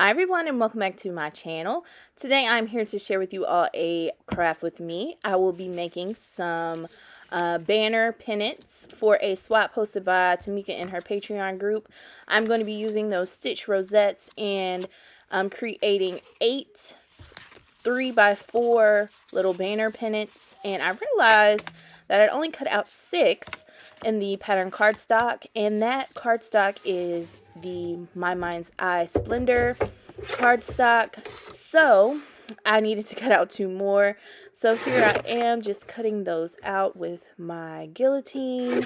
Hi everyone and welcome back to my channel. Today I'm here to share with you all a craft with me. I will be making some banner pennants for a swap posted by Tamika in her Patreon group. I'm going to be using those stitch rosettes and creating 8 3x4 little banner pennants, and I realized that I'd only cut out 6 in the pattern cardstock, and that cardstock is the MME Splendor cardstock, so I needed to cut out 2 more. So here I am just cutting those out with my guillotine.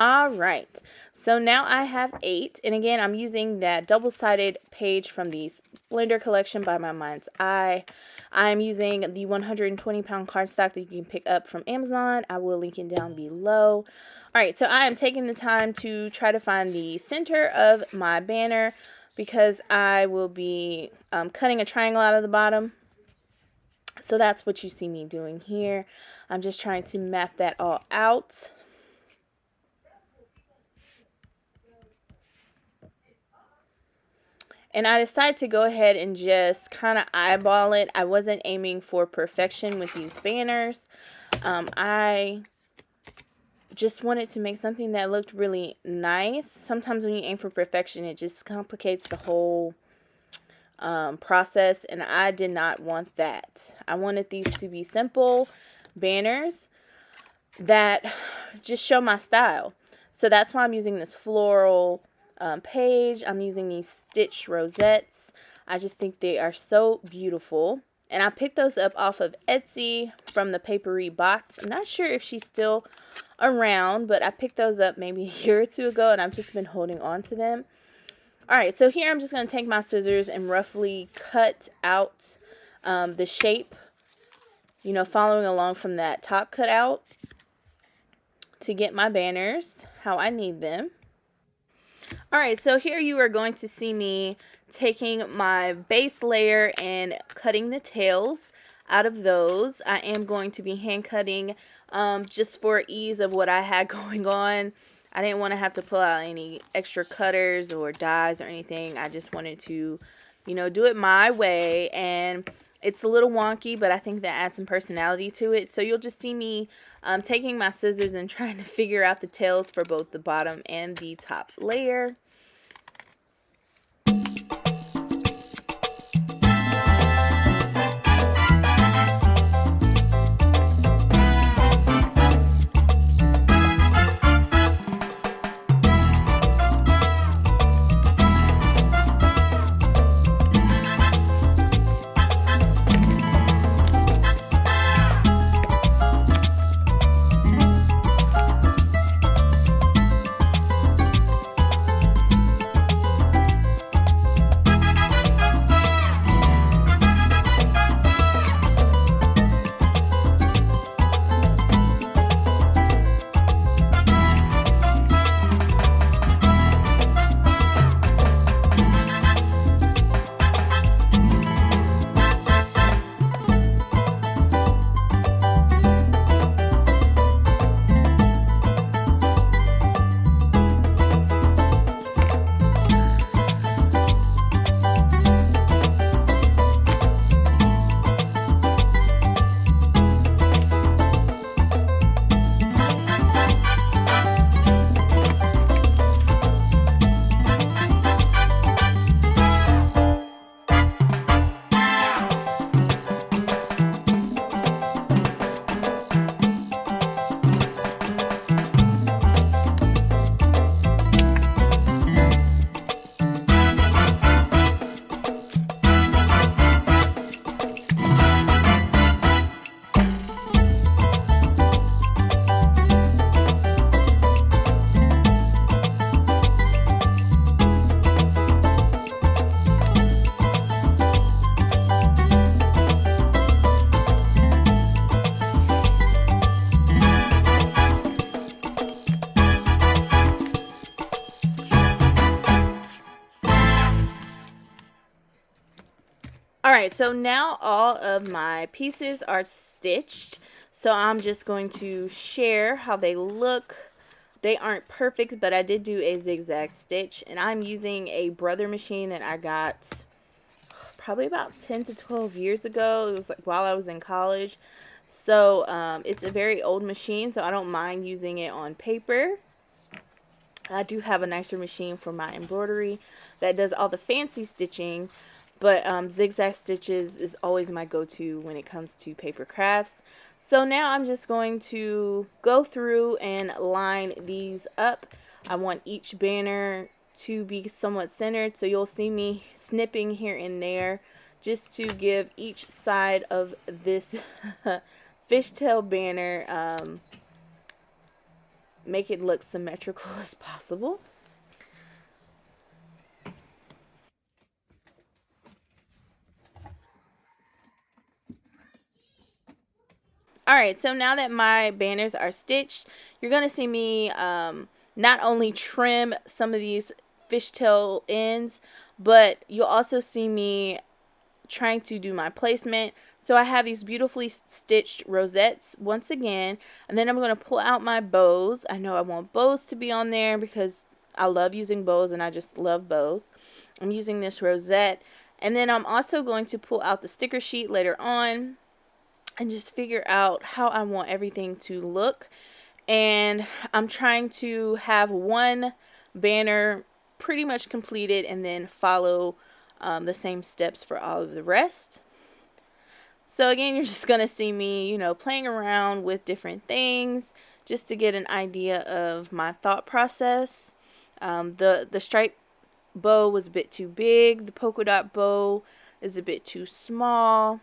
Alright, so now I have 8, and again I'm using that double-sided page from the Splendor collection by My Mind's Eye. I'm using the 120-pound cardstock that you can pick up from Amazon. I will link it down below. Alright, so I am taking the time to try to find the center of my banner because I will be cutting a triangle out of the bottom. So that's what you see me doing here. I'm just trying to map that all out. And I decided to go ahead and just kind of eyeball it. I wasn't aiming for perfection with these banners. I just wanted to make something that looked really nice. Sometimes when you aim for perfection, it just complicates the whole process. And I did not want that. I wanted these to be simple banners that just show my style. So that's why I'm using this floral page. I'm using these stitch rosettes. I just think they are so beautiful, and I picked those up off of Etsy from the Papery box. I'm not sure if she's still around, but I picked those up maybe a year or 2 ago, and I've just been holding on to them. Alright, so here I'm just going to take my scissors and roughly cut out the shape, you know, following along from that top cutout to get my banners how I need them. Alright, so here you are going to see me taking my base layer and cutting the tails out of those. I am going to be hand cutting just for ease of what I had going on. I didn't want to have to pull out any extra cutters or dies or anything. I just wanted to, you know, do it my way, and it's a little wonky, but I think that adds some personality to it. So you'll just see me taking my scissors and trying to figure out the tails for both the bottom and the top layer. Alright, so now all of my pieces are stitched. So I'm just going to share how they look. They aren't perfect, but I did do a zigzag stitch. And I'm using a Brother machine that I got probably about 10 to 12 years ago. It was like while I was in college. So it's a very old machine, so I don't mind using it on paper. I do have a nicer machine for my embroidery that does all the fancy stitching, but zigzag stitches is always my go-to when it comes to paper crafts. So now I'm just going to go through and line these up. I want each banner to be somewhat centered, so you'll see me snipping here and there just to give each side of this fishtail banner make it look symmetrical as possible. Alright, so now that my banners are stitched, you're going to see me not only trim some of these fishtail ends, but you'll also see me trying to do my placement. So I have these beautifully stitched rosettes once again, and then I'm going to pull out my bows. I know I want bows to be on there because I love using bows and I just love bows. I'm using this rosette, and then I'm also going to pull out the sticker sheet later on and just figure out how I want everything to look. And I'm trying to have one banner pretty much completed and then follow the same steps for all of the rest. So again, you're just going to see me, playing around with different things just to get an idea of my thought process. The stripe bow was a bit too big. The polka dot bow is a bit too small.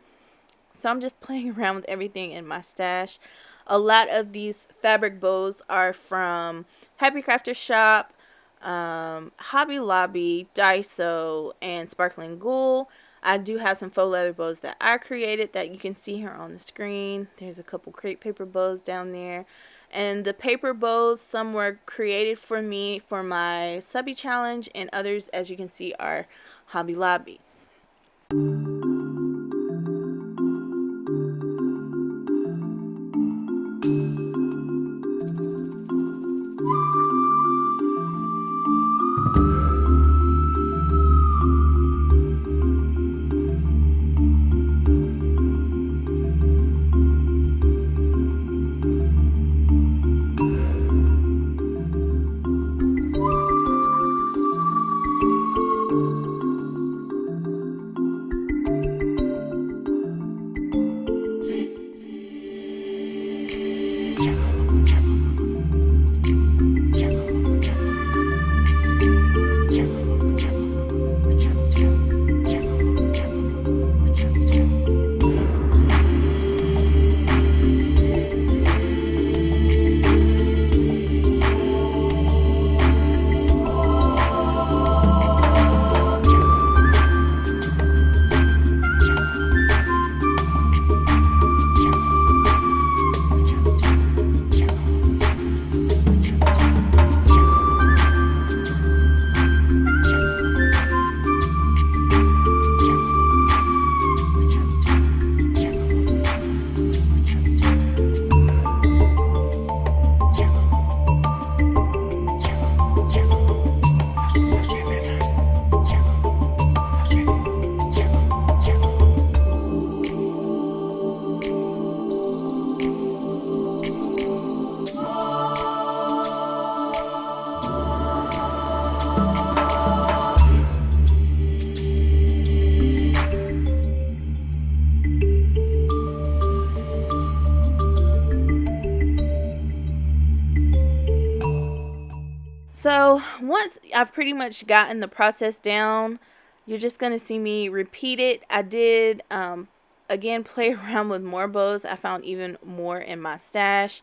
So I'm just playing around with everything in my stash. A lot of these fabric bows are from Happy Crafter Shop, Hobby Lobby, Daiso, and Sparkling Ghoul. I do have some faux leather bows that I created that you can see here on the screen. There's a couple crepe paper bows down there. And the paper bows, some were created for me for my subby challenge, and others, as you can see, are Hobby Lobby. So once I've pretty much gotten the process down, you're just going to see me repeat it. I did, again, play around with more bows. I found even more in my stash.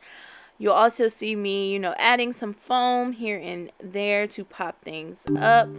You'll also see me, adding some foam here and there to pop things up.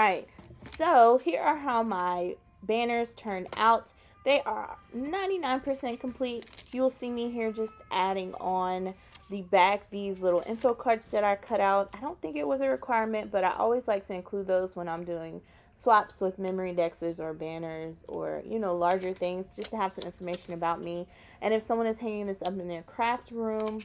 right, so here are how my banners turned out. They are 99% complete. You'll see me here just adding on the back these little info cards that I cut out. I don't think it was a requirement, but I always like to include those when I'm doing swaps with memory indexes or banners or, you know, larger things, just to have some information about me. And if someone is hanging this up in their craft room,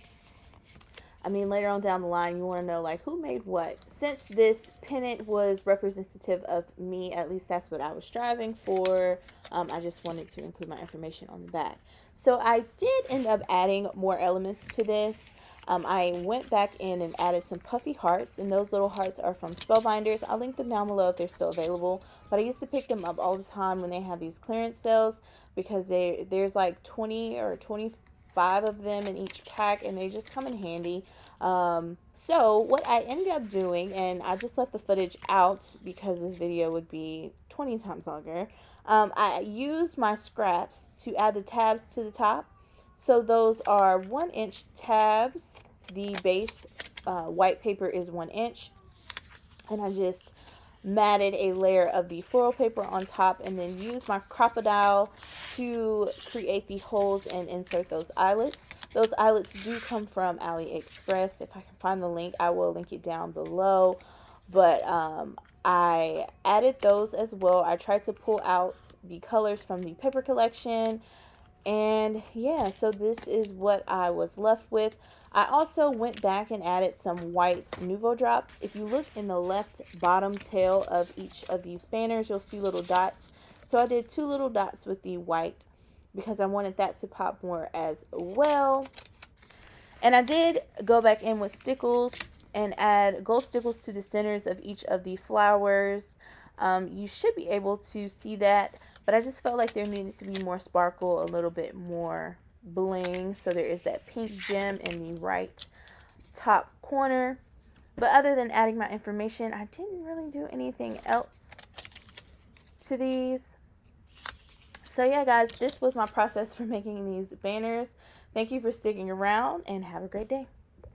I mean, later on down the line, you want to know, like, who made what. Since this pennant was representative of me, at least that's what I was striving for, I just wanted to include my information on the back. So I did end up adding more elements to this. I went back in and added some puffy hearts, and those little hearts are from Spellbinders. I'll link them down below if they're still available, but I used to pick them up all the time when they have these clearance sales, because there's like 20 or 25 of them in each pack, and they just come in handy. So what I ended up doing, and I just left the footage out because this video would be 20 times longer, I used my scraps to add the tabs to the top. So those are 1-inch tabs. The base white paper is 1 inch, and I just matted a layer of the floral paper on top, and then used my crocodile to create the holes and insert those eyelets. Those eyelets do come from AliExpress. If I can find the link, I will link it down below. But I added those as well. I tried to pull out the colors from the paper collection. And yeah, so this is what I was left with. I also went back and added some white Nuvo drops. If you look in the left bottom tail of each of these banners, you'll see little dots. So I did 2 little dots with the white because I wanted that to pop more as well. And I did go back in with stickles and add gold stickles to the centers of each of the flowers. You should be able to see that, but I just felt like there needed to be more sparkle, a little bit more bling. So there is that pink gem in the right top corner. But other than adding my information, I didn't really do anything else to these. So yeah, guys, this was my process for making these banners. Thank you for sticking around, and have a great day.